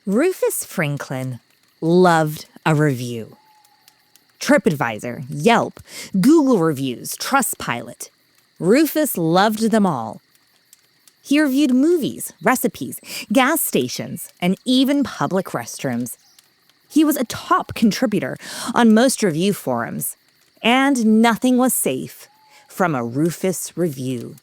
Rufus Franklin loved a review. TripAdvisor, Yelp, Google Reviews, Trustpilot. Rufus loved them all. He reviewed movies, recipes, gas stations, and even public restrooms. He was a top contributor on most review forums, and nothing was safe from a Rufus review.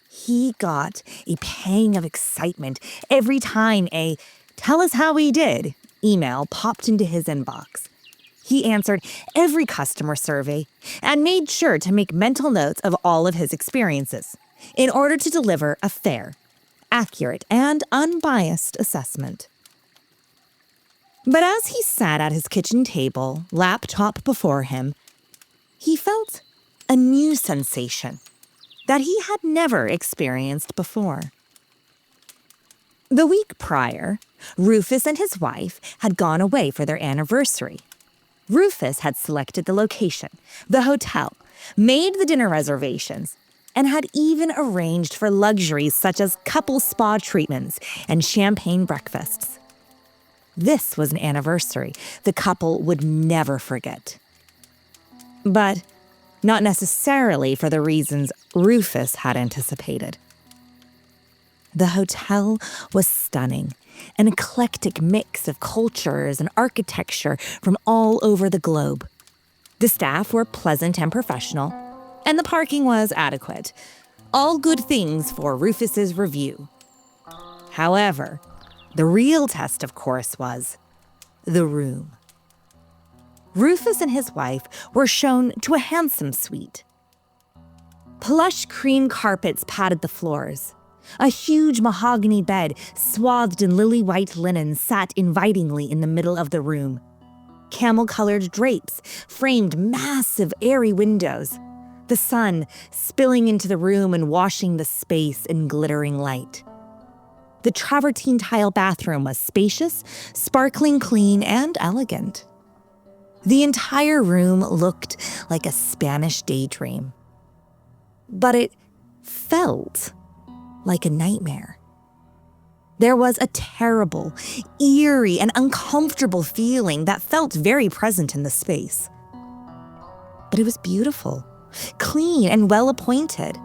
He got a pang of excitement every time a "tell us how we did" email popped into his inbox. He answered every customer survey and made sure to make mental notes of all of his experiences in order to deliver a fair, accurate, and unbiased assessment. But as he sat at his kitchen table, laptop before him, he felt a new sensation that he had never experienced before. The week prior, Rufus and his wife had gone away for their anniversary. Rufus had selected the location, the hotel, made the dinner reservations, and had even arranged for luxuries such as couple spa treatments and champagne breakfasts. This was an anniversary the couple would never forget. But not necessarily for the reasons Rufus had anticipated. The hotel was stunning, an eclectic mix of cultures and architecture from all over the globe. The staff were pleasant and professional, and the parking was adequate. All good things for Rufus's review. However, the real test, of course, was the room. Rufus and his wife were shown to a handsome suite. Plush cream carpets padded the floors. A huge mahogany bed swathed in lily-white linen sat invitingly in the middle of the room. Camel-colored drapes framed massive, airy windows, the sun spilling into the room and washing the space in glittering light. The travertine tile bathroom was spacious, sparkling clean, and elegant. The entire room looked like a Spanish daydream. But it felt like a nightmare. There was a terrible, eerie, and uncomfortable feeling that felt very present in the space. But it was beautiful, clean, and well-appointed.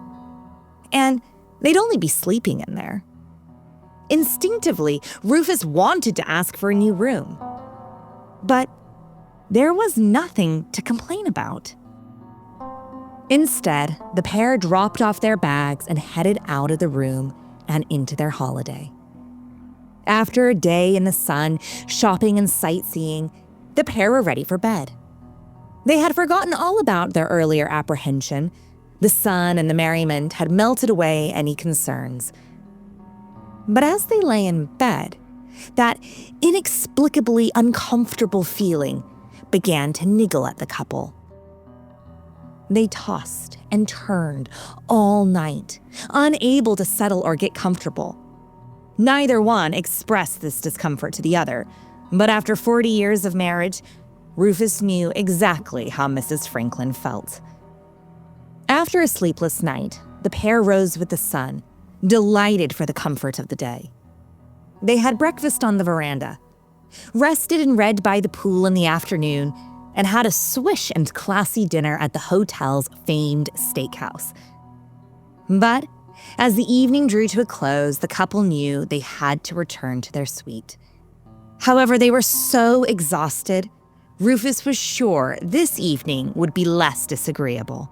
And they'd only be sleeping in there. Instinctively, Rufus wanted to ask for a new room. But there was nothing to complain about. Instead, the pair dropped off their bags and headed out of the room and into their holiday. After a day in the sun, shopping and sightseeing, the pair were ready for bed. They had forgotten all about their earlier apprehension. The sun and the merriment had melted away any concerns. But as they lay in bed, that inexplicably uncomfortable feeling began to niggle at the couple. They tossed and turned all night, unable to settle or get comfortable. Neither one expressed this discomfort to the other, but after 40 years of marriage, Rufus knew exactly how Mrs. Franklin felt. After a sleepless night, the pair rose with the sun, delighted for the comfort of the day. They had breakfast on the veranda, rested and read by the pool in the afternoon, and had a swish and classy dinner at the hotel's famed steakhouse. But as the evening drew to a close, the couple knew they had to return to their suite. However, they were so exhausted, Rufus was sure this evening would be less disagreeable.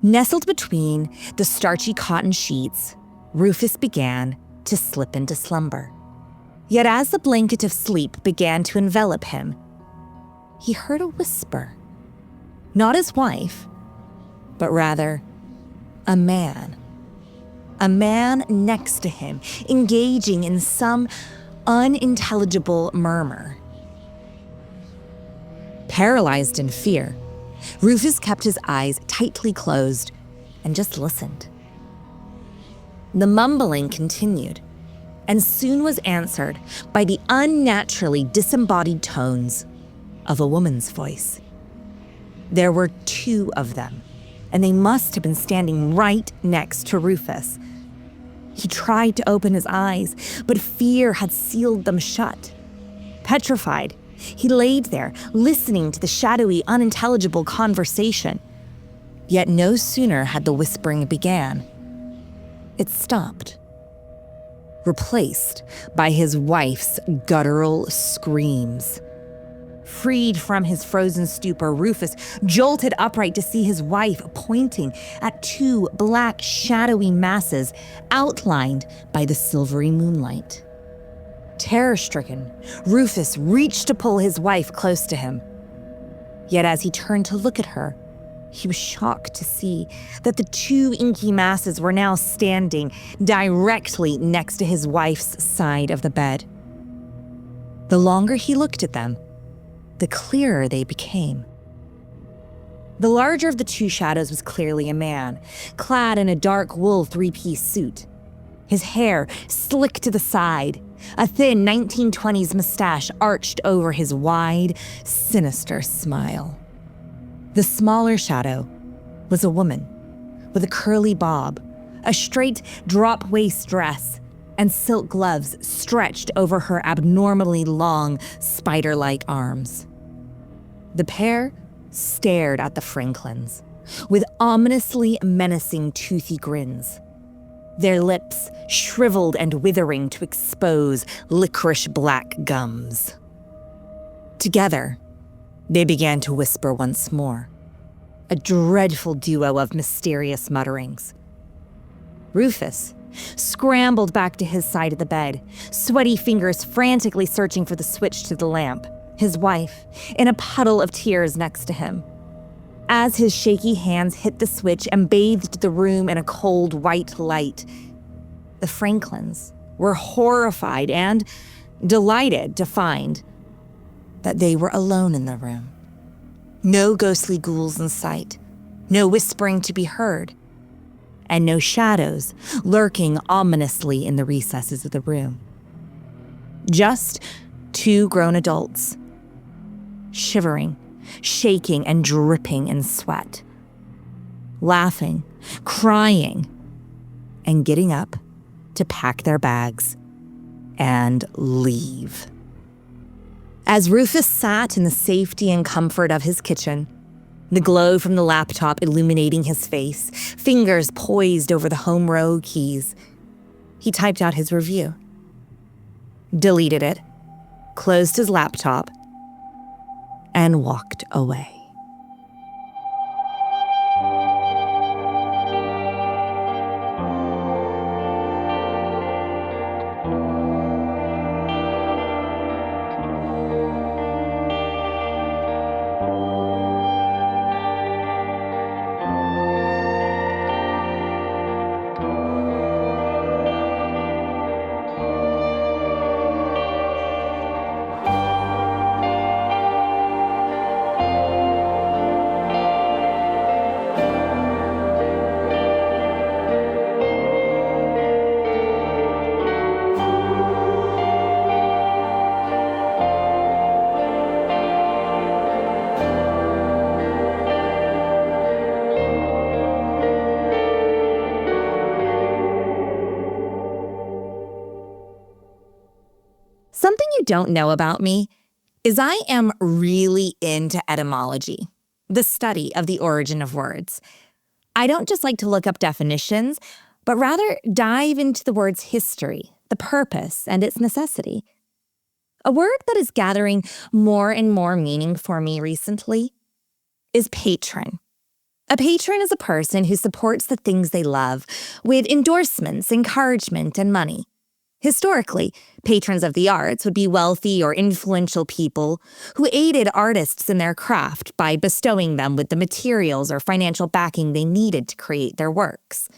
Nestled between the starchy cotton sheets, Rufus began to slip into slumber. Yet as the blanket of sleep began to envelop him, he heard a whisper. Not his wife, but rather a man. A man next to him, engaging in some unintelligible murmur. Paralyzed in fear, Rufus kept his eyes tightly closed and just listened. The mumbling continued, and soon was answered by the unnaturally disembodied tones of a woman's voice. There were two of them, and they must have been standing right next to Rufus. He tried to open his eyes, but fear had sealed them shut. Petrified, he laid there, listening to the shadowy, unintelligible conversation. Yet no sooner had the whispering began, it stopped, replaced by his wife's guttural screams. Freed from his frozen stupor, Rufus jolted upright to see his wife pointing at two black, shadowy masses outlined by the silvery moonlight. Terror-stricken, Rufus reached to pull his wife close to him. Yet as he turned to look at her, he was shocked to see that the two inky masses were now standing directly next to his wife's side of the bed. The longer he looked at them, the clearer they became. The larger of the two shadows was clearly a man, clad in a dark wool three-piece suit. His hair slicked to the side, a thin 1920s mustache arched over his wide, sinister smile. The smaller shadow was a woman with a curly bob, a straight drop-waist dress, and silk gloves stretched over her abnormally long, spider-like arms. The pair stared at the Franklins with ominously menacing toothy grins, their lips shriveled and withering to expose licorice black gums. Together, they began to whisper once more, a dreadful duo of mysterious mutterings. Rufus scrambled back to his side of the bed, sweaty fingers frantically searching for the switch to the lamp, his wife in a puddle of tears next to him. As his shaky hands hit the switch and bathed the room in a cold white light, the Franklins were horrified and delighted to find that they were alone in the room. No ghostly ghouls in sight, no whispering to be heard, and no shadows lurking ominously in the recesses of the room. Just two grown adults, shivering, shaking, and dripping in sweat, laughing, crying, and getting up to pack their bags and leave. As Rufus sat in the safety and comfort of his kitchen, the glow from the laptop illuminating his face, fingers poised over the home row keys, he typed out his review, deleted it, closed his laptop, and walked away. Something you don't know about me is I am really into etymology, the study of the origin of words. I don't just like to look up definitions, but rather dive into the word's history, the purpose, and its necessity. A word that is gathering more and more meaning for me recently is patron. A patron is a person who supports the things they love with endorsements, encouragement, and money. Historically, patrons of the arts would be wealthy or influential people who aided artists in their craft by bestowing them with the materials or financial backing they needed to create their works.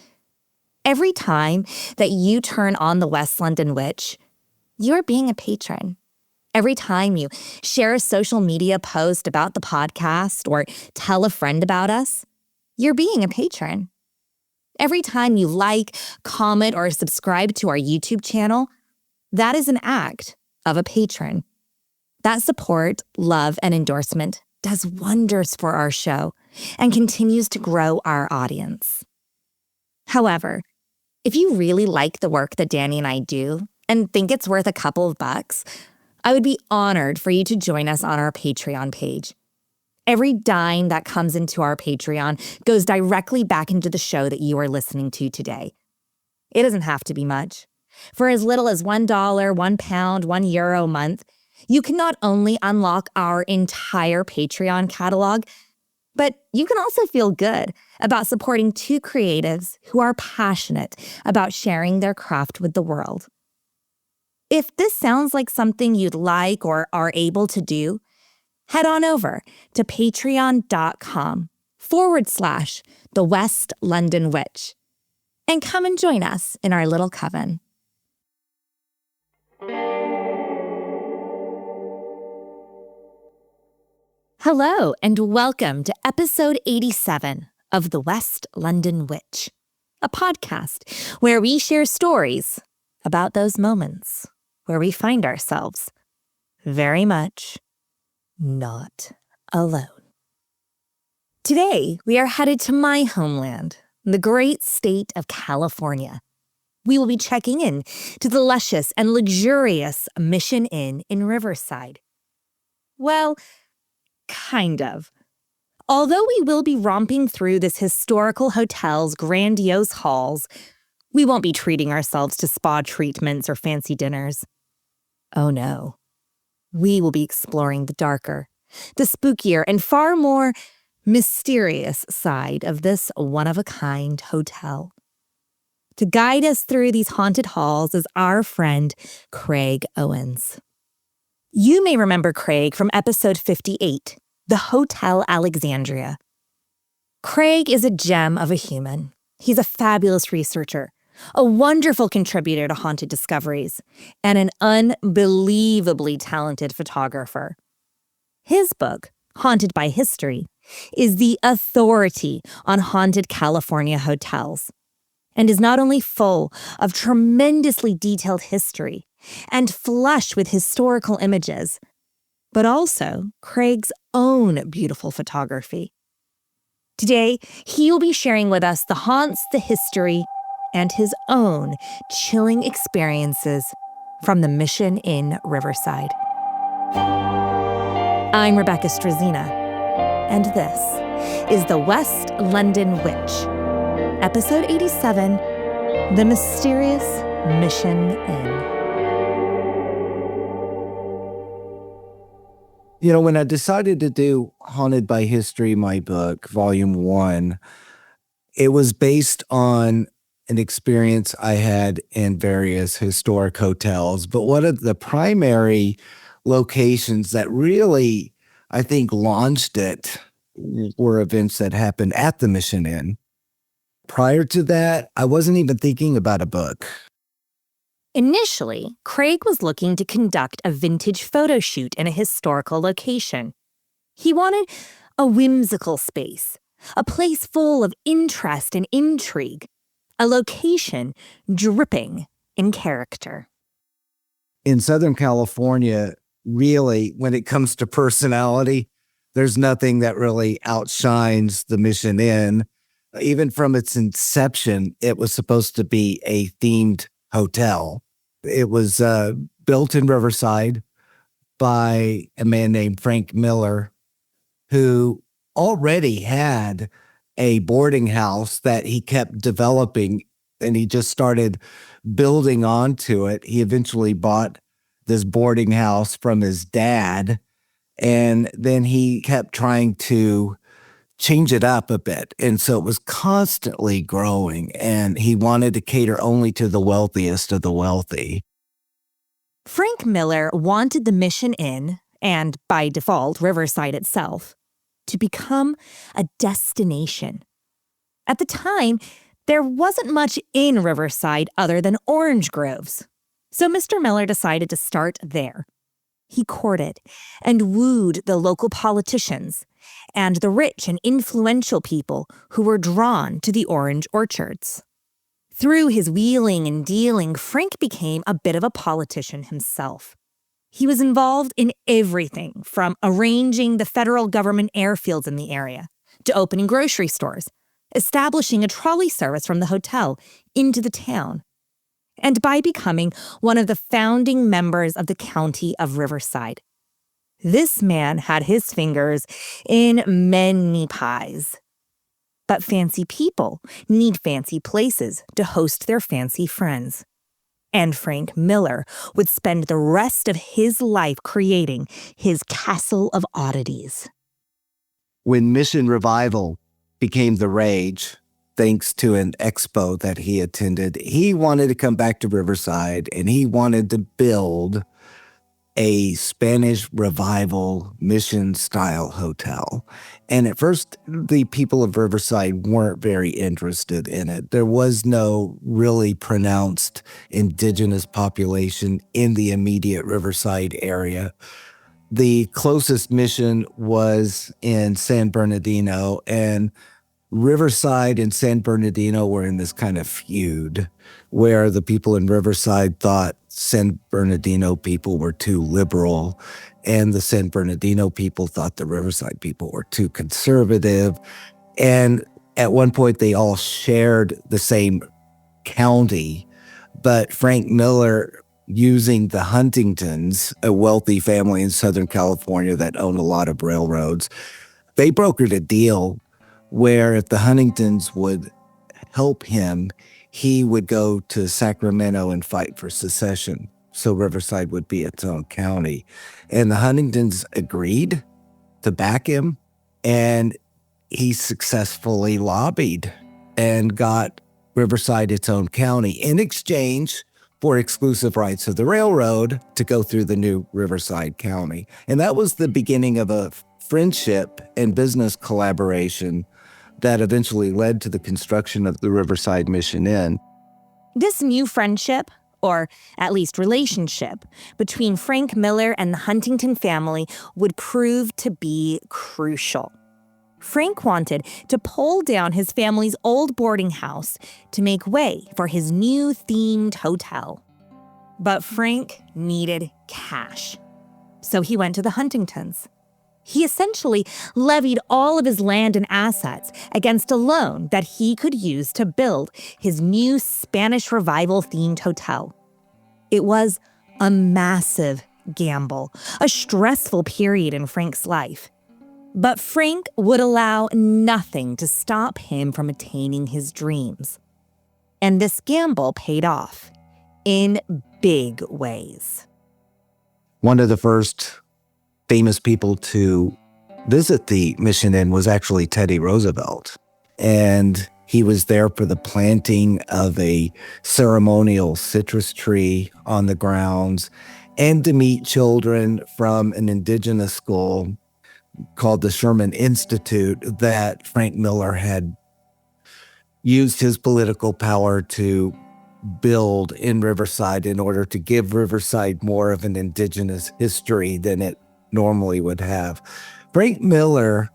Every time that you turn on the West London Witch, you're being a patron. Every time you share a social media post about the podcast or tell a friend about us, you're being a patron. Every time you like, comment, or subscribe to our YouTube channel, that is an act of a patron. That support, love, and endorsement does wonders for our show and continues to grow our audience. However, If you really like the work that Danny and I do and think it's worth a couple of bucks, I would be honored for you to join us on our Patreon page. Every dime that comes into our Patreon goes directly back into the show that you are listening to today. It doesn't have to be much. For as little as $1, £1, €1 a month, you can not only unlock our entire Patreon catalog, but you can also feel good about supporting two creatives who are passionate about sharing their craft with the world. If this sounds like something you'd like or are able to do, head on over to patreon.com/The West London Witch and come and join us in our little coven. Hello, and welcome to episode 87 of The West London Witch, a podcast where we share stories about those moments where we find ourselves very much not alone. Today, we are headed to my homeland, the great state of California. We will be checking in to the luscious and luxurious Mission Inn in Riverside. Well, kind of. Although we will be romping through this historical hotel's grandiose halls, we won't be treating ourselves to spa treatments or fancy dinners. Oh no. We will be exploring the darker, the spookier, and far more mysterious side of this one-of-a-kind hotel. To guide us through these haunted halls is our friend, Craig Owens. You may remember Craig from episode 58, The Hotel Alexandria. Craig is a gem of a human. He's a fabulous researcher, a wonderful contributor to Haunted Discoveries, and an unbelievably talented photographer. His book, Haunted by History, is the authority on haunted California hotels, and is not only full of tremendously detailed history and flush with historical images, but also Craig's own beautiful photography. Today, he will be sharing with us the haunts, the history, and his own chilling experiences from the Mission Inn Riverside. I'm Rebecca Strazina, and this is The West London Witch, episode 87, The Mysterious Mission Inn. You know, when I decided to do Haunted by History, my book, volume 1, it was based on an experience I had in various historic hotels. But one of the primary locations that really, I think, launched it were events that happened at the Mission Inn. Prior to that, I wasn't even thinking about a book. Initially, Craig was looking to conduct a vintage photo shoot in a historical location. He wanted a whimsical space, a place full of interest and intrigue, a location dripping in character. In Southern California, really, when it comes to personality, there's nothing that really outshines the Mission Inn. Even from its inception, it was supposed to be a themed hotel. It was built in Riverside by a man named Frank Miller, who already had a boarding house that he kept developing, and he just started building onto it. He eventually bought this boarding house from his dad, and then he kept trying to change it up a bit. And so it was constantly growing, and he wanted to cater only to the wealthiest of the wealthy. Frank Miller wanted the Mission Inn, and by default, Riverside itself, to become a destination. At the time, there wasn't much in Riverside other than orange groves. So Mr. Miller decided to start there. He courted and wooed the local politicians and the rich and influential people who were drawn to the orange orchards. Through his wheeling and dealing, Frank became a bit of a politician himself. He was involved in everything from arranging the federal government airfields in the area to opening grocery stores, establishing a trolley service from the hotel into the town, and by becoming one of the founding members of the county of Riverside. This man had his fingers in many pies. But fancy people need fancy places to host their fancy friends. And Frank Miller would spend the rest of his life creating his castle of oddities. When Mission Revival became the rage, thanks to an expo that he attended, he wanted to come back to Riverside and he wanted to build a Spanish Revival mission-style hotel. And at first, the people of Riverside weren't very interested in it. There was no really pronounced indigenous population in the immediate Riverside area. The closest mission was in San Bernardino, and Riverside and San Bernardino were in this kind of feud where the people in Riverside thought San Bernardino people were too liberal, and the San Bernardino people thought the Riverside people were too conservative. And at one point, they all shared the same county, but Frank Miller, using the Huntingtons, a wealthy family in Southern California that owned a lot of railroads, they brokered a deal where if the Huntingtons would help him, he would go to Sacramento and fight for secession, so Riverside would be its own county. And the Huntingtons agreed to back him, and he successfully lobbied and got Riverside its own county in exchange for exclusive rights of the railroad to go through the new Riverside County. And that was the beginning of a friendship and business collaboration that eventually led to the construction of the Riverside Mission Inn. This new friendship, or at least relationship, between Frank Miller and the Huntington family would prove to be crucial. Frank wanted to pull down his family's old boarding house to make way for his new themed hotel. But Frank needed cash, so he went to the Huntingtons. He essentially levied all of his land and assets against a loan that he could use to build his new Spanish Revival-themed hotel. It was a massive gamble, a stressful period in Frank's life. But Frank would allow nothing to stop him from attaining his dreams. And this gamble paid off in big ways. One of the first famous people to visit the Mission Inn was actually Teddy Roosevelt. And he was there for the planting of a ceremonial citrus tree on the grounds and to meet children from an indigenous school called the Sherman Institute that Frank Miller had used his political power to build in Riverside in order to give Riverside more of an indigenous history than it normally would have. Frank Miller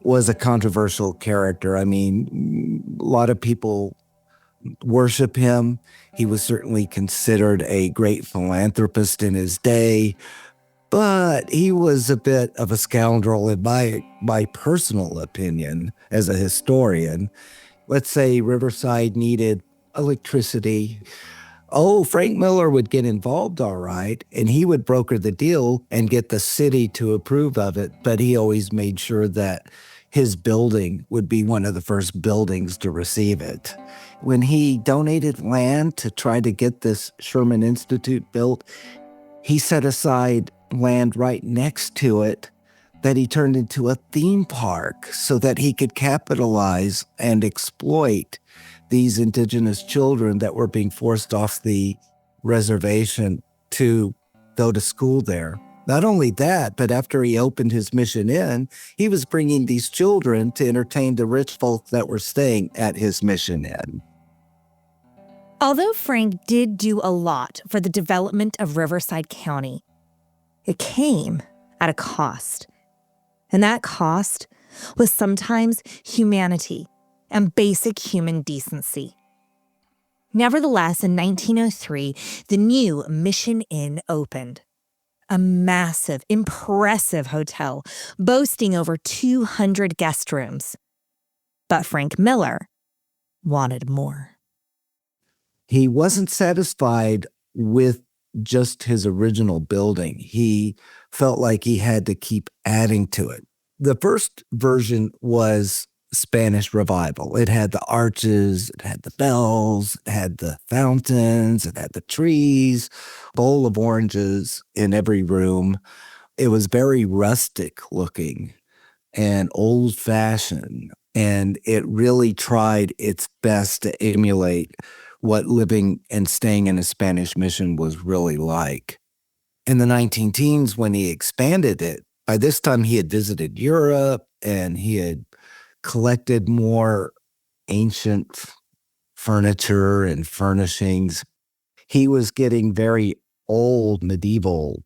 was a controversial character. I mean, a lot of people worship him. He was certainly considered a great philanthropist in his day, but he was a bit of a scoundrel in my personal opinion as a historian. Let's say Riverside needed electricity. Oh, Frank Miller would get involved, all right, and he would broker the deal and get the city to approve of it, but he always made sure that his building would be one of the first buildings to receive it. When he donated land to try to get this Sherman Institute built, he set aside land right next to it that he turned into a theme park so that he could capitalize and exploit these indigenous children that were being forced off the reservation to go to school there. Not only that, but after he opened his Mission Inn, he was bringing these children to entertain the rich folk that were staying at his Mission Inn. Although Frank did do a lot for the development of Riverside County, it came at a cost. And that cost was sometimes humanity and basic human decency. Nevertheless, in 1903, the new Mission Inn opened. A massive, impressive hotel boasting over 200 guest rooms. But Frank Miller wanted more. He wasn't satisfied with just his original building. He felt like he had to keep adding to it. The first version was Spanish Revival. It had the arches, it had the bells, it had the fountains, it had the trees, bowl of oranges in every room. It was very rustic looking and old-fashioned, and it really tried its best to emulate what living and staying in a Spanish mission was really like. In the 19 teens, when he expanded it, by this time he had visited Europe and he had collected more ancient furniture and furnishings. He was getting very old medieval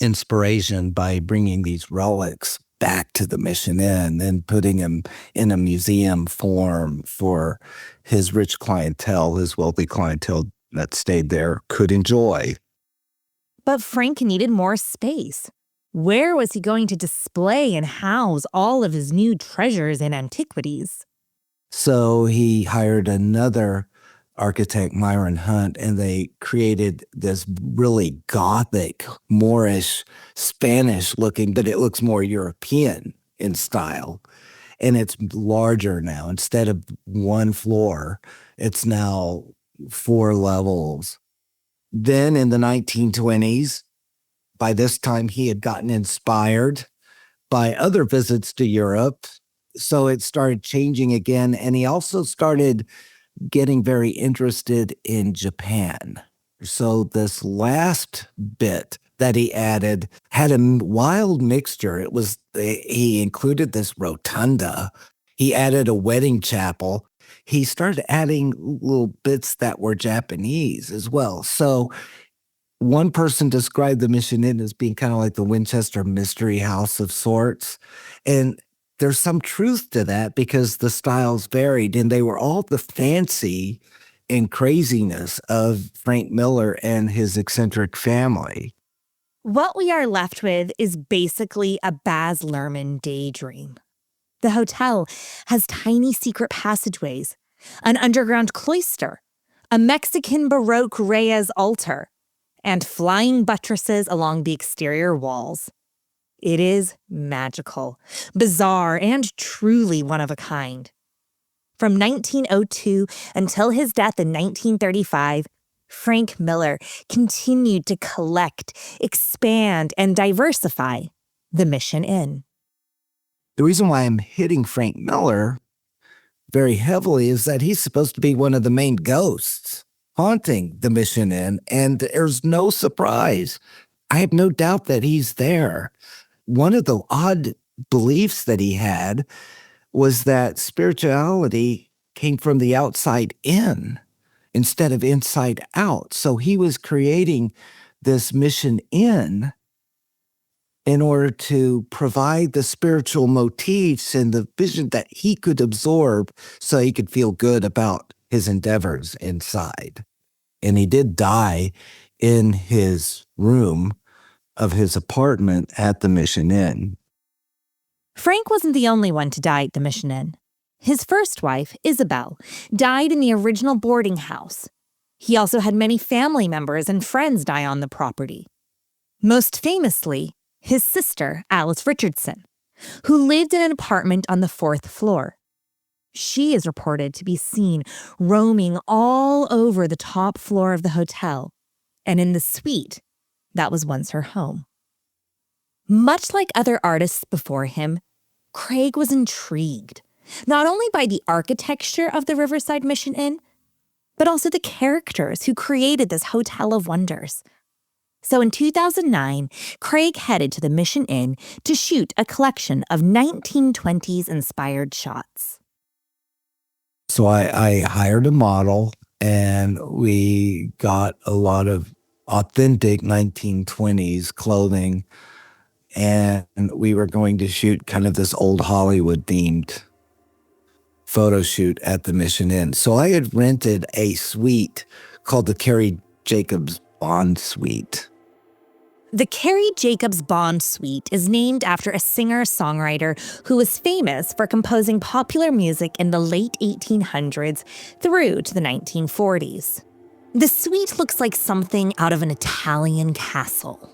inspiration by bringing these relics back to the Mission Inn and putting them in a museum form for his rich clientele, his wealthy clientele that stayed there could enjoy. But Frank needed more space. Where was he going to display and house all of his new treasures and antiquities? So he hired another architect, Myron Hunt, and they created this really Gothic, Moorish, Spanish looking, but it looks more European in style. And it's larger now. Instead of one floor, it's now 4 levels. Then in the 1920s, by this time he had gotten inspired by other visits to Europe. So it started changing again. And he also started getting very interested in Japan. So this last bit that he added had a wild mixture. He included this rotunda. He added a wedding chapel. He started adding little bits that were Japanese as well. So one person described the Mission Inn as being kind of like the Winchester Mystery House of sorts. And there's some truth to that because the styles varied and they were all the fancy and craziness of Frank Miller and his eccentric family. What we are left with is basically a Baz Luhrmann daydream. The hotel has tiny secret passageways, an underground cloister, a Mexican Baroque Reyes altar, and flying buttresses along the exterior walls. It is magical, bizarre, and truly one of a kind. From 1902 until his death in 1935, Frank Miller continued to collect, expand, and diversify the Mission Inn. The reason why I'm hitting Frank Miller very heavily is that he's supposed to be one of the main ghosts haunting the Mission Inn, and there's no surprise. I have no doubt that he's there. One of the odd beliefs that he had was that spirituality came from the outside in instead of inside out. So he was creating this Mission Inn in order to provide the spiritual motifs and the vision that he could absorb so he could feel good about his endeavors inside. And he did die in his room of his apartment at the Mission Inn. Frank wasn't the only one to die at the Mission Inn. His first wife, Isabel, died in the original boarding house. He also had many family members and friends die on the property. Most famously, his sister, Alice Richardson, who lived in an apartment on the 4th floor. She is reported to be seen roaming all over the top floor of the hotel and in the suite that was once her home. Much like other artists before him, Craig was intrigued, not only by the architecture of the Riverside Mission Inn, but also the characters who created this hotel of wonders. So in 2009, Craig headed to the Mission Inn to shoot a collection of 1920s inspired shots. So I hired a model and we got a lot of authentic 1920s clothing, and we were going to shoot kind of this old Hollywood themed photo shoot at the Mission Inn. So I had rented a suite called the Carrie Jacobs Bond Suite. The Carrie Jacobs Bond Suite is named after a singer-songwriter who was famous for composing popular music in the late 1800s through to the 1940s. The suite looks like something out of an Italian castle.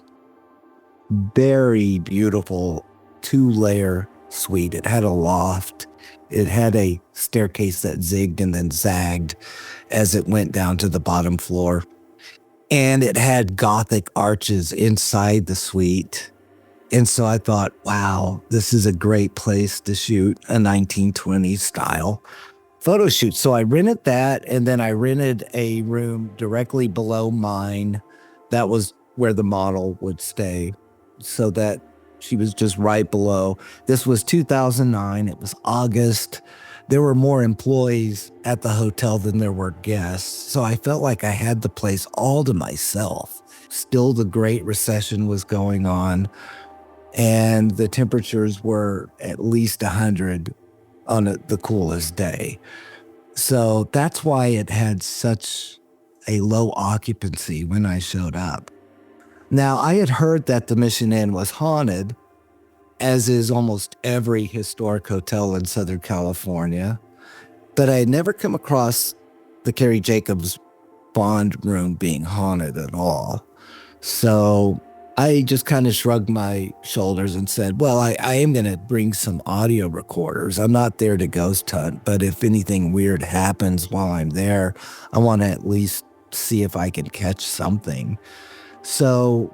Very beautiful 2-layer suite. It had a loft. It had a staircase that zigged and then zagged as it went down to the bottom floor. And it had Gothic arches inside the suite. And so I thought, wow, this is a great place to shoot a 1920s style photo shoot. So I rented that, and then I rented a room directly below mine. That was where the model would stay, so that she was just right below. This was 2009. It was August. There were more employees at the hotel than there were guests, so I felt like I had the place all to myself. Still, the Great Recession was going on, and the temperatures were at least 100 on the coolest day. So that's why it had such a low occupancy when I showed up. Now, I had heard that the Mission Inn was haunted, as is almost every historic hotel in Southern California, but I had never come across the Carrie Jacobs Bond room being haunted at all. So I just kind of shrugged my shoulders and said, well, I am going to bring some audio recorders. I'm not there to ghost hunt, but if anything weird happens while I'm there, I want to at least see if I can catch something. So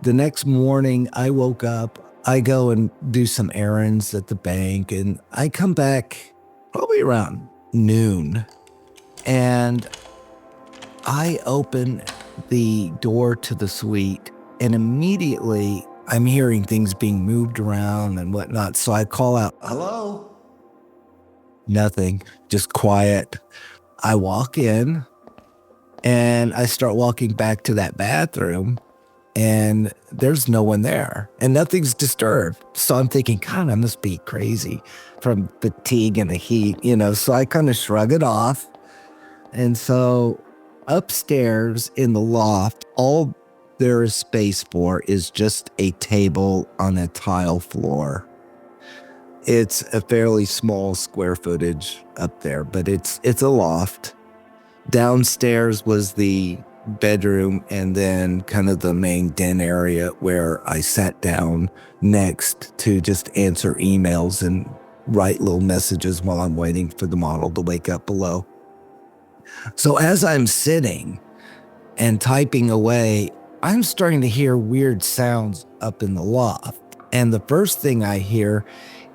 the next morning I woke up, I go and do some errands at the bank, and I come back probably around noon, and I open the door to the suite, and immediately I'm hearing things being moved around and whatnot. So I call out, hello? Nothing, just quiet. I walk in, and I start walking back to that bathroom, and there's no one there, and nothing's disturbed. So I'm thinking, God, I must be crazy from fatigue and the heat, so I kind of shrug it off. And so upstairs in the loft, all there is space for is just a table on a tile floor. It's a fairly small square footage up there, but it's a loft. Downstairs was the bedroom, and then kind of the main den area where I sat down next to just answer emails and write little messages while I'm waiting for the model to wake up below. So as I'm sitting and typing away, I'm starting to hear weird sounds up in the loft. And the first thing I hear,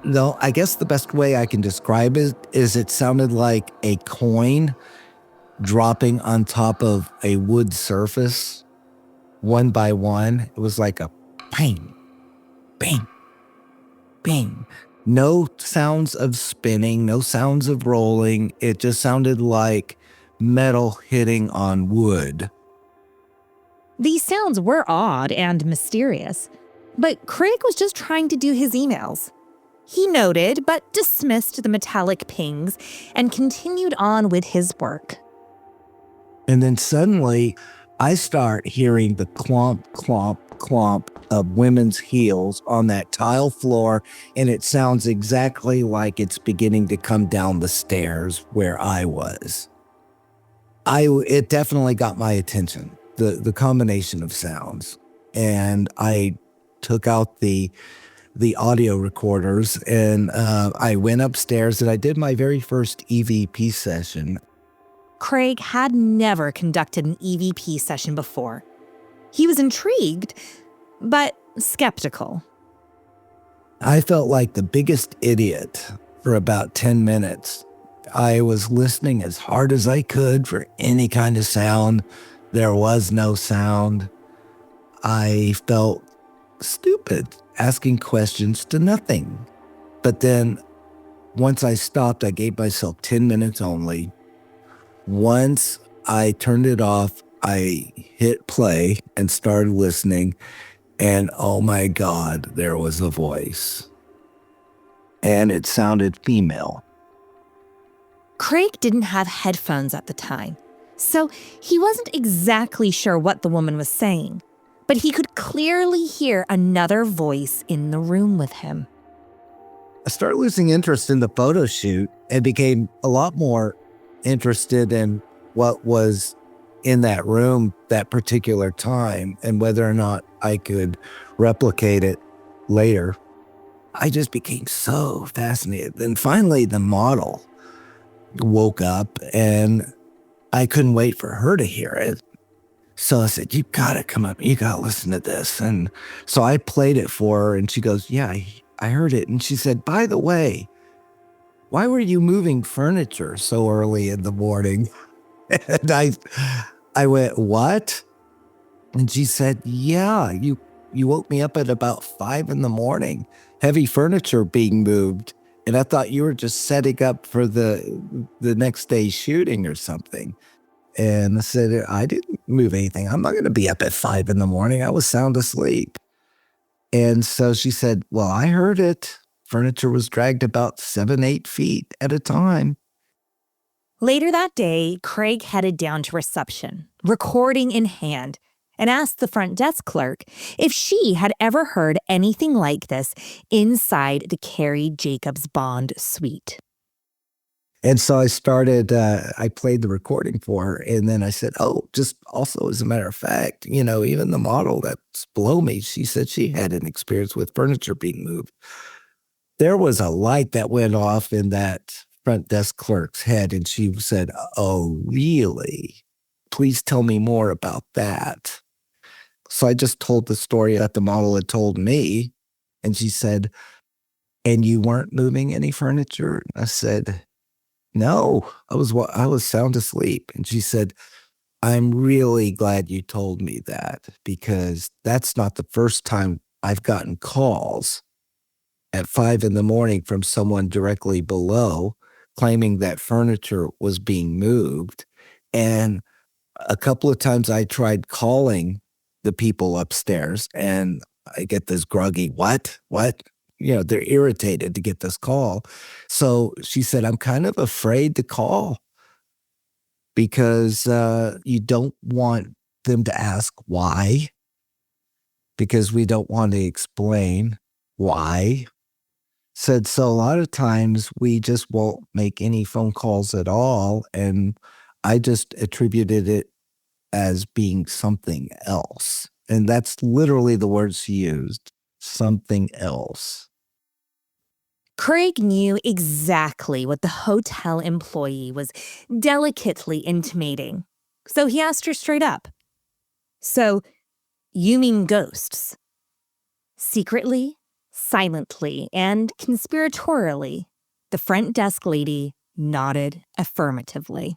though, I guess the best way I can describe it is it sounded like a coin dropping on top of a wood surface, one by one. It was like a bang, bang, bang. No sounds of spinning, no sounds of rolling. It just sounded like metal hitting on wood. These sounds were odd and mysterious, but Craig was just trying to do his emails. He noted but dismissed the metallic pings and continued on with his work. And then suddenly, I start hearing the clomp, clomp, clomp of women's heels on that tile floor, and it sounds exactly like it's beginning to come down the stairs where I was. It definitely got my attention, the combination of sounds. And I took out the audio recorders, and I went upstairs, and I did my very first EVP session. Craig had never conducted an EVP session before. He was intrigued, but skeptical. I felt like the biggest idiot for about 10 minutes. I was listening as hard as I could for any kind of sound. There was no sound. I felt stupid, asking questions to nothing. But then once I stopped, I gave myself 10 minutes only. Once I turned it off, I hit play and started listening, and oh my God, there was a voice. And it sounded female. Craig didn't have headphones at the time, so he wasn't exactly sure what the woman was saying. But he could clearly hear another voice in the room with him. I started losing interest in the photo shoot and became a lot more interested in what was in that room that particular time and whether or not I could replicate it later. I just became so fascinated. And finally, the model woke up and I couldn't wait for her to hear it. So I said, you got to come up. You got to listen to this. And so I played it for her and she goes, yeah, I heard it. And she said, by the way, why were you moving furniture so early in the morning? And I went, what? And she said, yeah, you woke me up at about 5 a.m, heavy furniture being moved. And I thought you were just setting up for the next day's shooting or something. And I said, I didn't move anything. I'm not going to be up at 5 a.m. I was sound asleep. And so she said, well, I heard it. Furniture was dragged about 7-8 feet at a time. Later that day, Craig headed down to reception, recording in hand, and asked the front desk clerk if she had ever heard anything like this inside the Carrie Jacobs Bond suite. And so I started, I played the recording for her. And then I said, oh, just also as a matter of fact, even the model that's below me, she said she had an experience with furniture being moved. There was a light that went off in that front desk clerk's head. And she said, oh, really? Please tell me more about that. So I just told the story that the model had told me. And she said, and you weren't moving any furniture? I said, no, I was sound asleep. And she said, I'm really glad you told me that because that's not the first time I've gotten calls at 5 a.m. from someone directly below claiming that furniture was being moved. And a couple of times I tried calling the people upstairs and I get this groggy, what? They're irritated to get this call. So she said, I'm kind of afraid to call because you don't want them to ask why, because we don't want to explain why. Said, so a lot of times we just won't make any phone calls at all. And I just attributed it as being something else. And that's literally the words she used, something else. Craig knew exactly what the hotel employee was delicately intimating, so he asked her straight up. So, you mean ghosts? Secretly, silently, and conspiratorially, the front desk lady nodded affirmatively.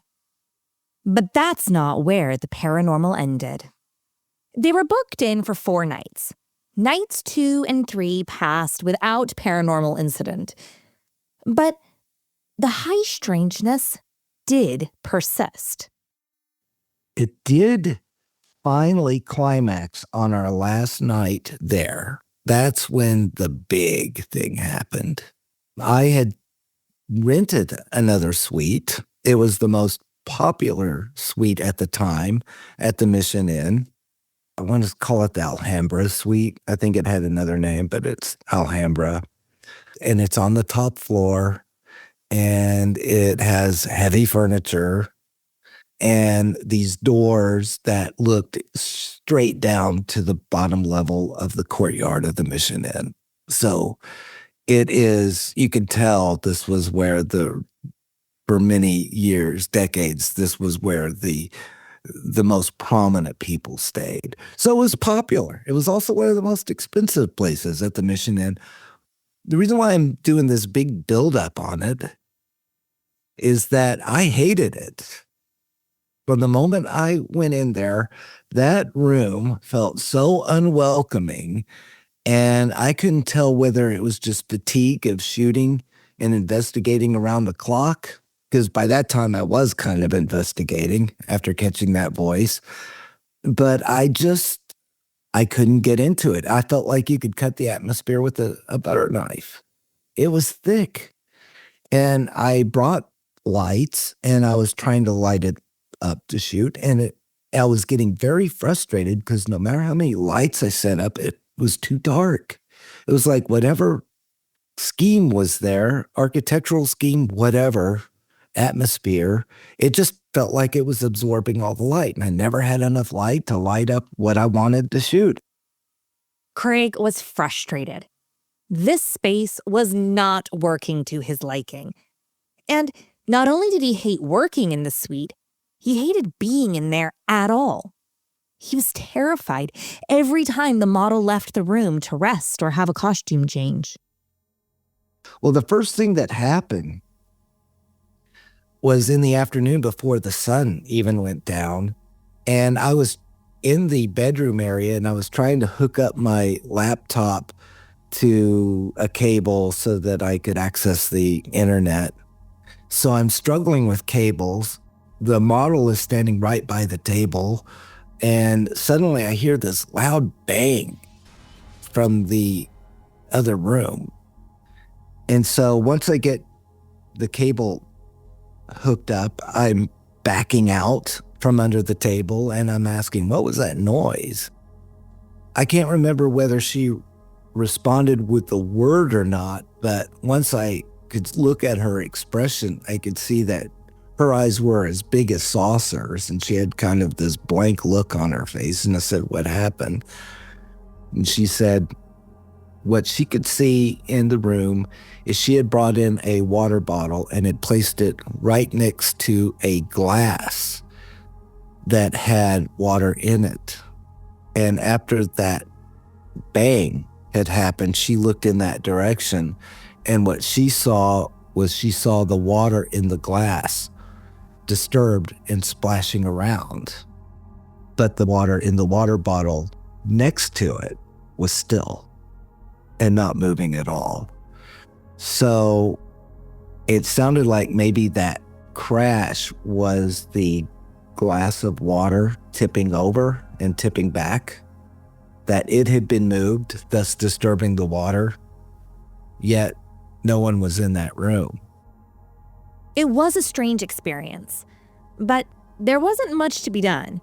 But that's not where the paranormal ended. They were booked in for 4 nights. Nights 2 and 3 passed without paranormal incident. But the high strangeness did persist. It did finally climax on our last night there. That's when the big thing happened. I had rented another suite. It was the most popular suite at the time at the Mission Inn. I want to call it the Alhambra suite. I think it had another name, but it's Alhambra. And it's on the top floor and it has heavy furniture and these doors that looked straight down to the bottom level of the courtyard of the Mission Inn. So it is, you can tell this was where for many years, decades, this was where the most prominent people stayed. So it was popular. It was also one of the most expensive places at the Mission Inn. The reason why I'm doing this big buildup on it is that I hated it. From the moment I went in there, that room felt so unwelcoming, and I couldn't tell whether it was just fatigue of shooting and investigating around the clock, because by that time I was kind of investigating after catching that voice. But I couldn't get into it. I felt like you could cut the atmosphere with a butter knife. It was thick. And I brought lights and I was trying to light it up to shoot. And I was getting very frustrated because no matter how many lights I set up, it was too dark. It was like whatever scheme was there, architectural scheme, whatever, atmosphere, it just felt like it was absorbing all the light. And I never had enough light to light up what I wanted to shoot. Craig was frustrated. This space was not working to his liking. And not only did he hate working in the suite, he hated being in there at all. He was terrified every time the model left the room to rest or have a costume change. Well, the first thing that happened was in the afternoon before the sun even went down. And I was in the bedroom area and I was trying to hook up my laptop to a cable so that I could access the internet. So I'm struggling with cables. The model is standing right by the table. And suddenly I hear this loud bang from the other room. And so once I get the cable hooked up, I'm backing out from under the table and I'm asking, what was that noise? I can't remember whether she responded with the word or not, but once I could look at her expression, I could see that her eyes were as big as saucers and she had kind of this blank look on her face. And I said, what happened? And she said, what she could see in the room is she had brought in a water bottle and had placed it right next to a glass that had water in it. And after that bang had happened, she looked in that direction. And what she saw was she saw the water in the glass disturbed and splashing around. But the water in the water bottle next to it was still and not moving at all. So it sounded like maybe that crash was the glass of water tipping over and tipping back, that it had been moved, thus disturbing the water, yet no one was in that room. It was a strange experience, but there wasn't much to be done.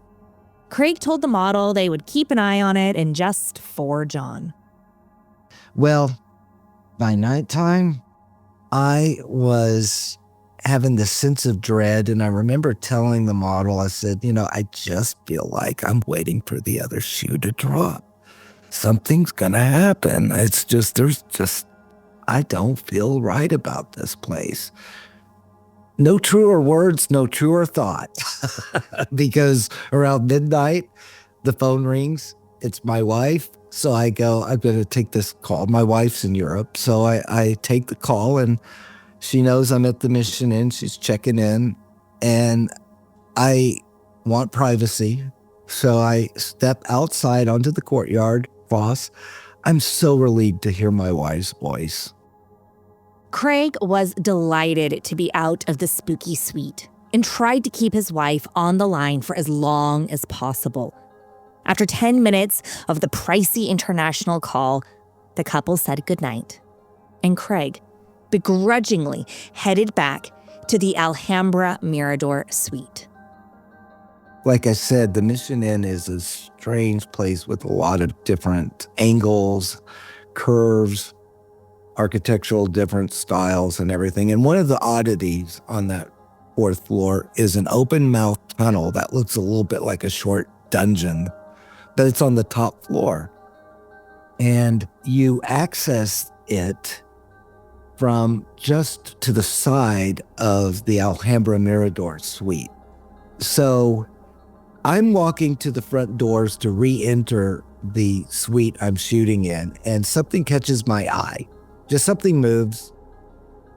Craig told the model they would keep an eye on it and just forge on. Well, by nighttime, I was having this sense of dread, and I remember telling the model, I said, I just feel like I'm waiting for the other shoe to drop. Something's gonna happen. It's just, I don't feel right about this place. No truer words, no truer thought. Because around midnight, the phone rings. It's my wife. So I go, I'm going to take this call. My wife's in Europe. So I take the call and she knows I'm at the Mission Inn. She's checking in and I want privacy. So I step outside onto the courtyard. Boss, I'm so relieved to hear my wife's voice. Craig was delighted to be out of the spooky suite and tried to keep his wife on the line for as long as possible. After 10 minutes of the pricey international call, the couple said goodnight, and Craig begrudgingly headed back to the Alhambra Mirador suite. Like I said, the Mission Inn is a strange place with a lot of different angles, curves, architectural different styles and everything. And one of the oddities on that fourth floor is an open mouth tunnel that looks a little bit like a short dungeon, but it's on the top floor. And you access it from just to the side of the Alhambra Mirador suite. So I'm walking to the front doors to re-enter the suite I'm shooting in, and something catches my eye. Just something moves.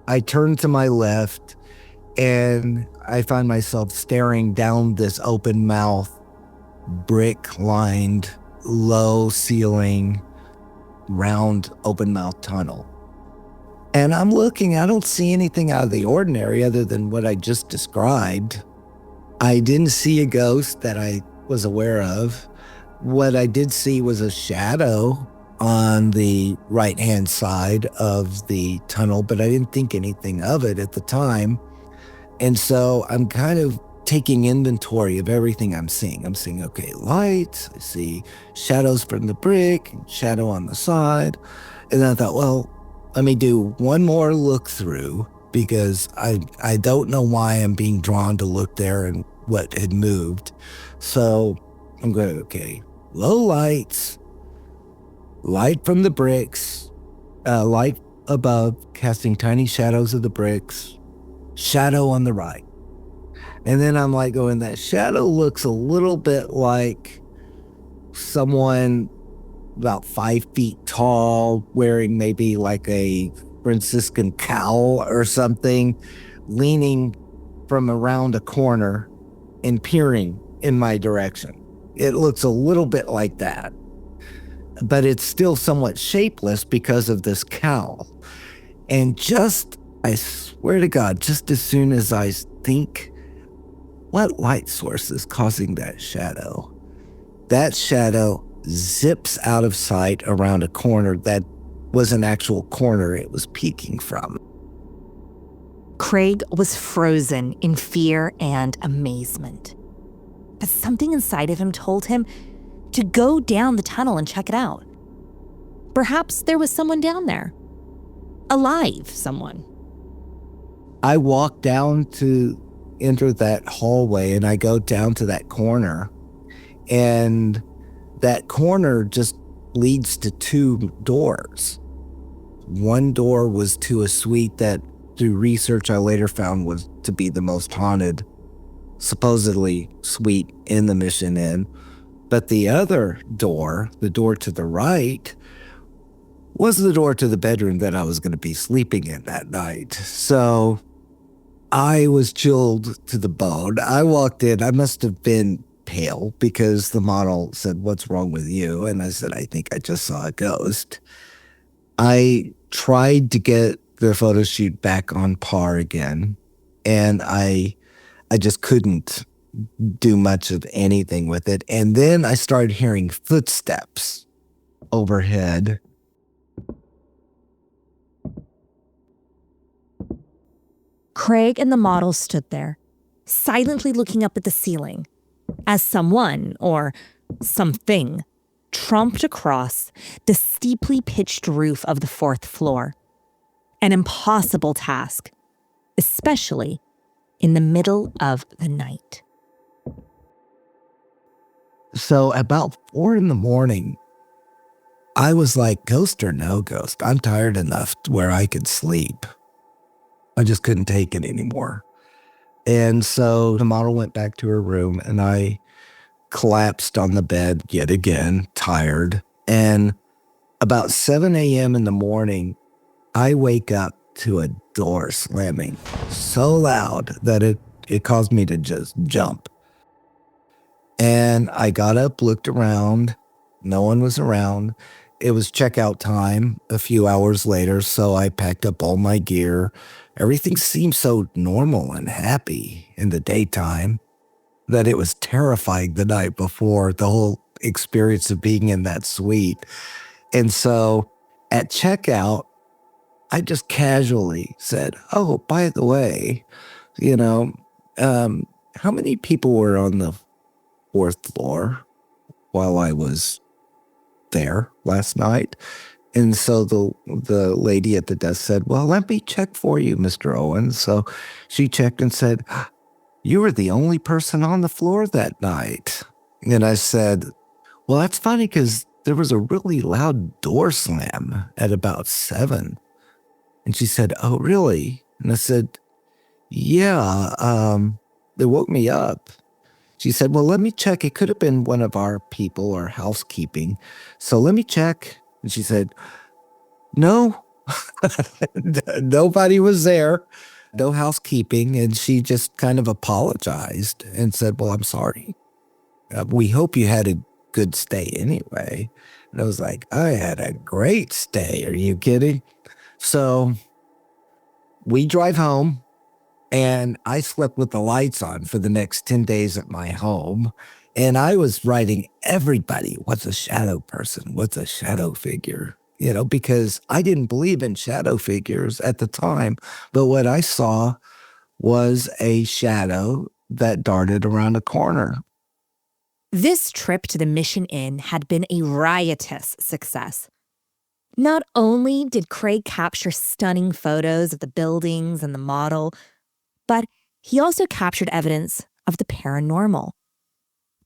I turn to my left, and I find myself staring down this open mouth, brick-lined, low ceiling, round open mouth tunnel. And I'm looking, I don't see anything out of the ordinary other than what I just described. I didn't see a ghost that I was aware of. What I did see was a shadow on the right-hand side of the tunnel, but I didn't think anything of it at the time. And so I'm kind of taking inventory of everything I'm seeing. I'm seeing, okay, lights, I see shadows from the brick, shadow on the side. And then I thought, well, let me do one more look through because I don't know why I'm being drawn to look there and what had moved. So I'm going, okay, low lights, light from the bricks, light above, casting tiny shadows of the bricks, shadow on the right. And then I'm like going, that shadow looks a little bit like someone about 5 feet tall, wearing maybe like a Franciscan cowl or something, leaning from around a corner and peering in my direction. It looks a little bit like that, but it's still somewhat shapeless because of this cowl. And I swear to God, just as soon as I think, what light source is causing that shadow? That shadow zips out of sight around a corner that was an actual corner it was peeking from. Craig was frozen in fear and amazement. But something inside of him told him to go down the tunnel and check it out. Perhaps there was someone down there. Alive someone. I walk down to enter that hallway and I go down to that corner. And that corner just leads to 2 doors. One door was to a suite that, through research I later found, was to be the most haunted, supposedly, suite in the Mission Inn. But the other door, the door to the right, was the door to the bedroom that I was going to be sleeping in that night. So I was chilled to the bone. I walked in. I must have been pale because the model said, "What's wrong with you?" And I said, "I think I just saw a ghost." I tried to get the photo shoot back on par again, and I just couldn't do much of anything with it. And then I started hearing footsteps overhead. Craig and the model stood there, silently looking up at the ceiling, as someone, or something, tromped across the steeply pitched roof of the 4th floor. An impossible task, especially in the middle of the night. So about 4 a.m, I was like, ghost or no ghost, I'm tired enough where I could sleep. I just couldn't take it anymore. And so the model went back to her room and I collapsed on the bed yet again, tired. And about 7 a.m. in the morning, I wake up to a door slamming so loud that it caused me to just jump. And I got up, looked around. No one was around. It was checkout time a few hours later, so I packed up all my gear. Everything seemed so normal and happy in the daytime that it was terrifying the night before, the whole experience of being in that suite. And so at checkout, I just casually said, "Oh, by the way, how many people were on the 4th floor while I was there last night?" And so the lady at the desk said, "Well, let me check for you, Mr. Owens." So she checked and said, "You were the only person on the floor that night." And I said, "Well, that's funny because there was a really loud door slam at about 7. And she said, "Oh, really?" And I said, "Yeah, it woke me up." She said, "Well, let me check. It could have been one of our people or housekeeping. So let me check." And she said, "No, nobody was there. No housekeeping." And she just kind of apologized and said, "Well, I'm sorry. We hope you had a good stay anyway." And I was like, "I had a great stay. Are you kidding?" So we drive home, and I slept with the lights on for the next 10 days at my home. And I was writing everybody, "What's a shadow person? What's a shadow figure?" Because I didn't believe in shadow figures at the time. But what I saw was a shadow that darted around a corner. This trip to the Mission Inn had been a riotous success. Not only did Craig capture stunning photos of the buildings and the model, but he also captured evidence of the paranormal.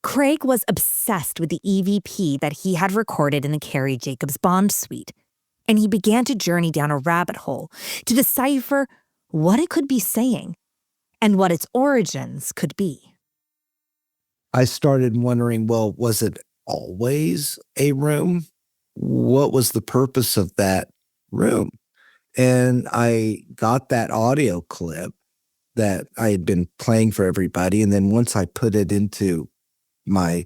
Craig was obsessed with the EVP that he had recorded in the Carrie Jacobs Bond suite, and he began to journey down a rabbit hole to decipher what it could be saying and what its origins could be. I started wondering, well, was it always a room? What was the purpose of that room? And I got that audio clip that I had been playing for everybody. And then once I put it into my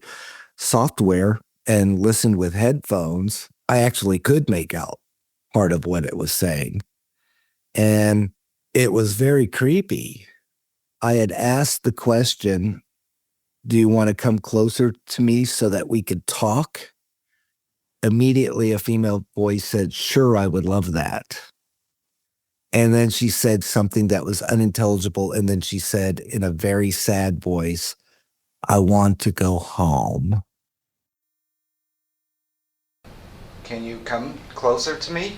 software and listened with headphones, I actually could make out part of what it was saying. And it was very creepy. I had asked the question, do you want to come closer to me so that we could talk? Immediately, a female voice said, sure, I would love that. And then she said something that was unintelligible. And then she said in a very sad voice, I want to go home. Can you come closer to me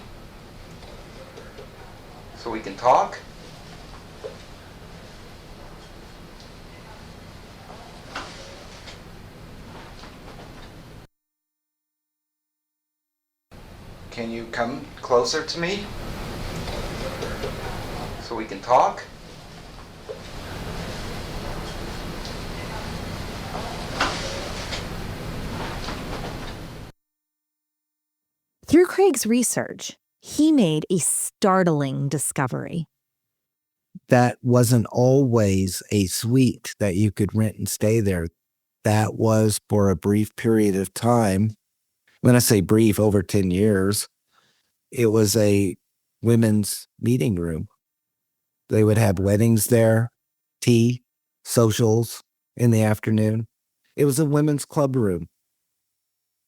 so we can talk? Can you come closer to me so we can talk? Through Craig's research, he made a startling discovery. That wasn't always a suite that you could rent and stay there. That was for a brief period of time. When I say brief, over 10 years, it was a women's meeting room. They would have weddings there, tea, socials in the afternoon. It was a women's club room.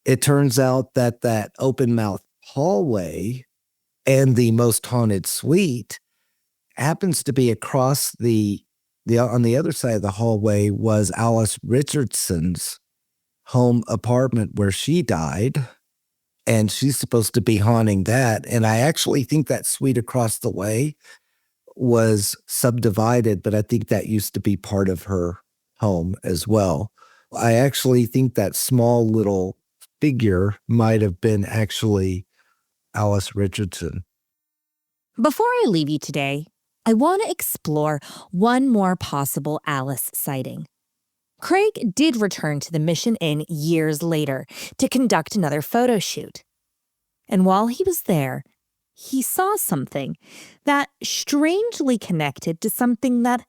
It turns out that that open mouth hallway and the most haunted suite happens to be across on the other side of the hallway was Alice Richardson's home apartment where she died. And she's supposed to be haunting that. And I actually think that suite across the way was subdivided, but I think that used to be part of her home as well. I actually think that small little figure might have been actually Alice Richardson. Before I leave you today, I want to explore one more possible Alice sighting. Craig did return to the Mission Inn years later to conduct another photo shoot. And while he was there, he saw something that strangely connected to something that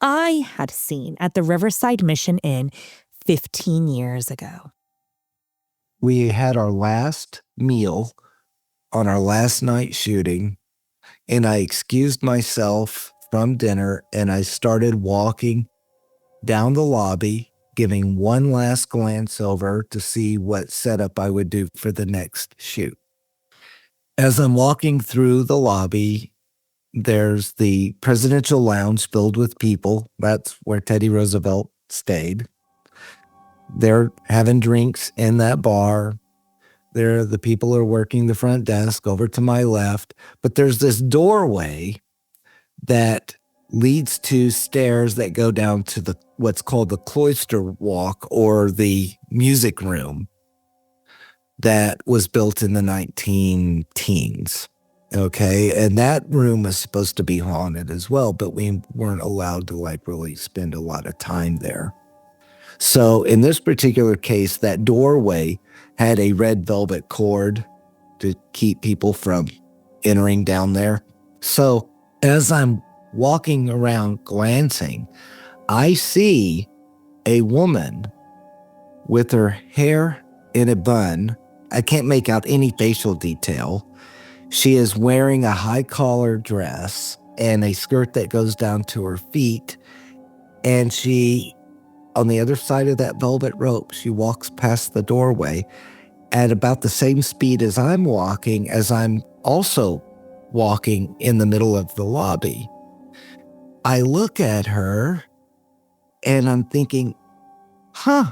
I had seen at the Riverside Mission Inn 15 years ago. We had our last meal on our last night shooting, and I excused myself from dinner and I started walking down the lobby, giving one last glance over to see what setup I would do for the next shoot. As I'm walking through the lobby, there's the presidential lounge filled with people. That's where Teddy Roosevelt stayed. They're having drinks in that bar. The people are working the front desk over to my left. But there's this doorway that leads to stairs that go down to what's called the cloister walk, or the music room, that was built in the 19-teens. Okay. And that room was supposed to be haunted as well, but we weren't allowed to really spend a lot of time there. So in this particular case, that doorway had a red velvet cord to keep people from entering down there. So as I'm walking around glancing, I see a woman with her hair in a bun. I can't make out any facial detail. She is wearing a high collar dress and a skirt that goes down to her feet. And she, on the other side of that velvet rope, she walks past the doorway at about the same speed as I'm walking, as I'm also walking in the middle of the lobby. I look at her And I'm thinking,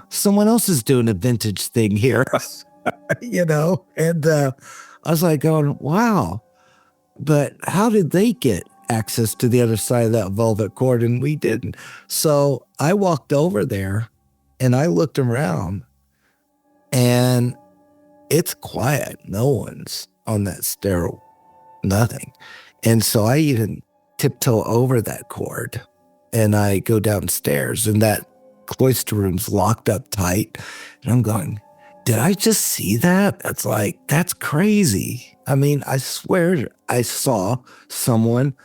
someone else is doing a vintage thing here, And I was like going, wow. But how did they get access to the other side of that velvet cord and we didn't? So I walked over there and I looked around and it's quiet. No one's on that stair, nothing. And so I even tiptoe over that cord and I go downstairs and that cloister room's locked up tight. And I'm going, did I just see that? It's like, that's crazy. I mean, I swear I saw someone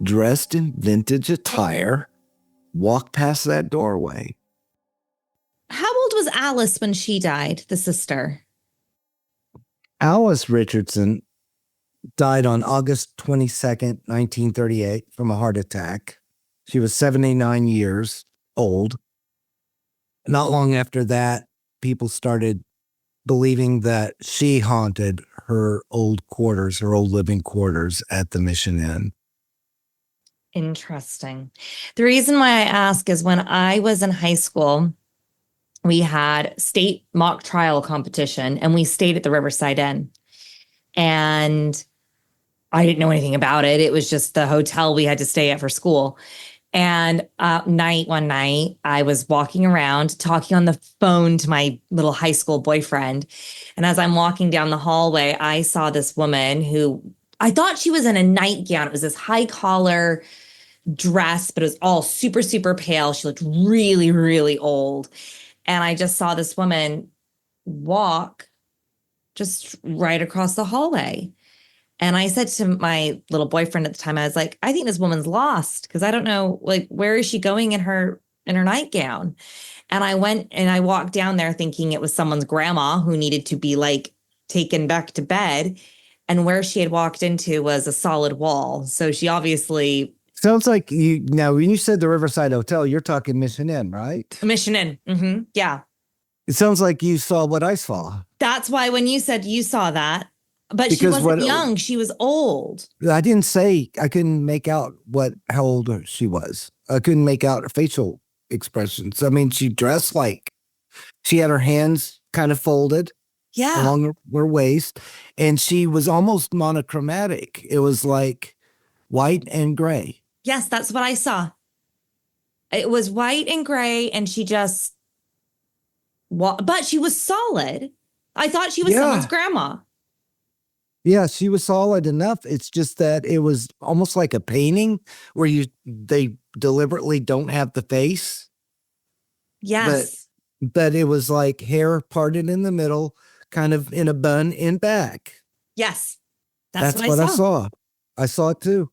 dressed in vintage attire walk past that doorway. How old was Alice when she died, the sister? Alice Richardson died on August 22nd, 1938 from a heart attack. She was 79 years old. Not long after that, people started believing that she haunted her old quarters, her old living quarters at the Mission Inn. Interesting. The reason why I ask is when I was in high school, we had state mock trial competition and we stayed at the Riverside Inn. And I didn't know anything about it. It was just the hotel we had to stay at for school. And one night, I was walking around talking on the phone to my little high school boyfriend. And as I'm walking down the hallway, I saw this woman who I thought she was in a nightgown. It was this high collar dress, but it was all super, super pale. She looked really, really old. And I just saw this woman walk just right across the hallway. And I said to my little boyfriend at the time, I was like, I think this woman's lost because I don't know, like, where is she going in her nightgown? And I went and I walked down there thinking it was someone's grandma who needed to be like taken back to bed. And where she had walked into was a solid wall. So she obviously... Sounds like now when you said the Riverside Hotel, you're talking Mission Inn, right? Mission Inn. Mm-hmm. Yeah. It sounds like you saw what I saw. That's why when you said you saw that, but because she wasn't young, she was old. I didn't say, I couldn't make out how old she was. I couldn't make out her facial expressions. I mean, she dressed like she had her hands kind of folded along her waist, and she was almost monochromatic. It was like white and gray. Yes, that's what I saw. It was white and gray, and she just, but she was solid. I thought she was someone's grandma. Yeah, she was solid enough. It's just that it was almost like a painting where they deliberately don't have the face. Yes. But it was like hair parted in the middle, kind of in a bun in back. Yes. That's what I saw. I saw it too.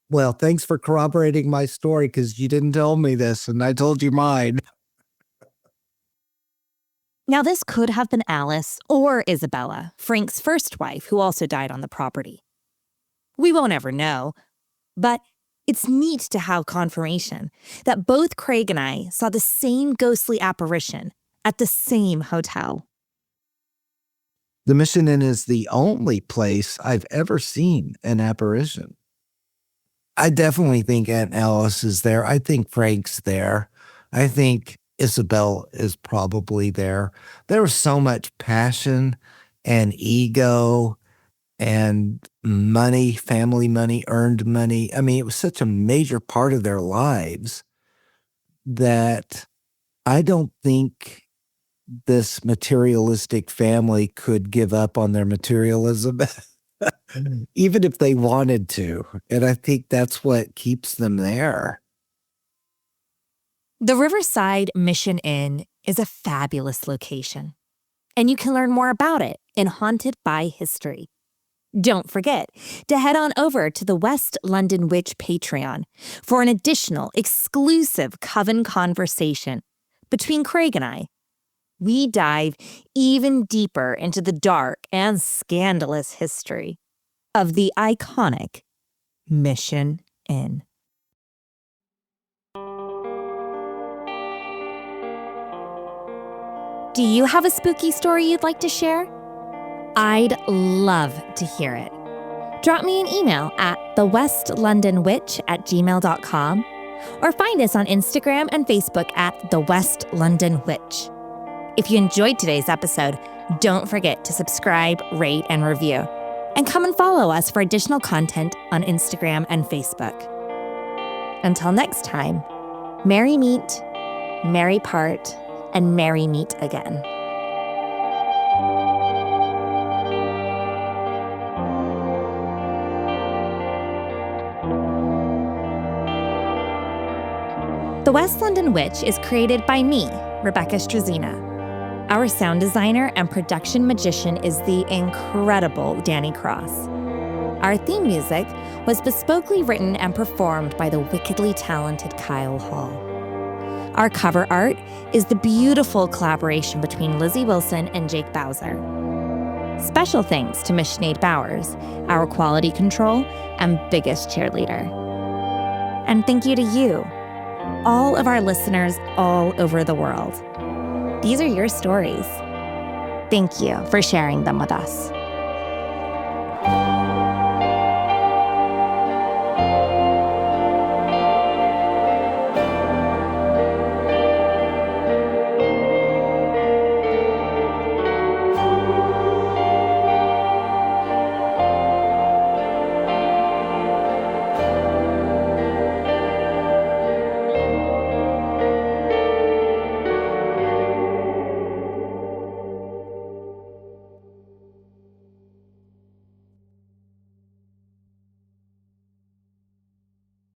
Well, thanks for corroborating my story because you didn't tell me this and I told you mine. Now, this could have been Alice or Isabella, Frank's first wife, who also died on the property. We won't ever know, but it's neat to have confirmation that both Craig and I saw the same ghostly apparition at the same hotel. The Mission Inn is the only place I've ever seen an apparition. I definitely think Aunt Alice is there. I think Frank's there. I think Isabel is probably there. There was so much passion and ego and money, family money, earned money. I mean, it was such a major part of their lives that I don't think this materialistic family could give up on their materialism, even if they wanted to. And I think that's what keeps them there. The Riverside Mission Inn is a fabulous location, and you can learn more about it in Haunted by History. Don't forget to head on over to the West London Witch Patreon for an additional exclusive Coven conversation between Craig and I. We dive even deeper into the dark and scandalous history of the iconic Mission Inn. Do you have a spooky story you'd like to share? I'd love to hear it. Drop me an email at thewestlondonwitch@gmail.com or find us on Instagram and Facebook at The West London Witch. If you enjoyed today's episode, don't forget to subscribe, rate, and review. And come and follow us for additional content on Instagram and Facebook. Until next time, merry meet, merry part, and merry meet again. The West London Witch is created by me, Rebecca Struzina. Our sound designer and production magician is the incredible Danny Cross. Our theme music was bespokely written and performed by the wickedly talented Kyle Hall. Our cover art is the beautiful collaboration between Lizzie Wilson and Jake Bowser. Special thanks to Miss Sinead Bowers, our quality control and biggest cheerleader. And thank you to you, all of our listeners all over the world. These are your stories. Thank you for sharing them with us.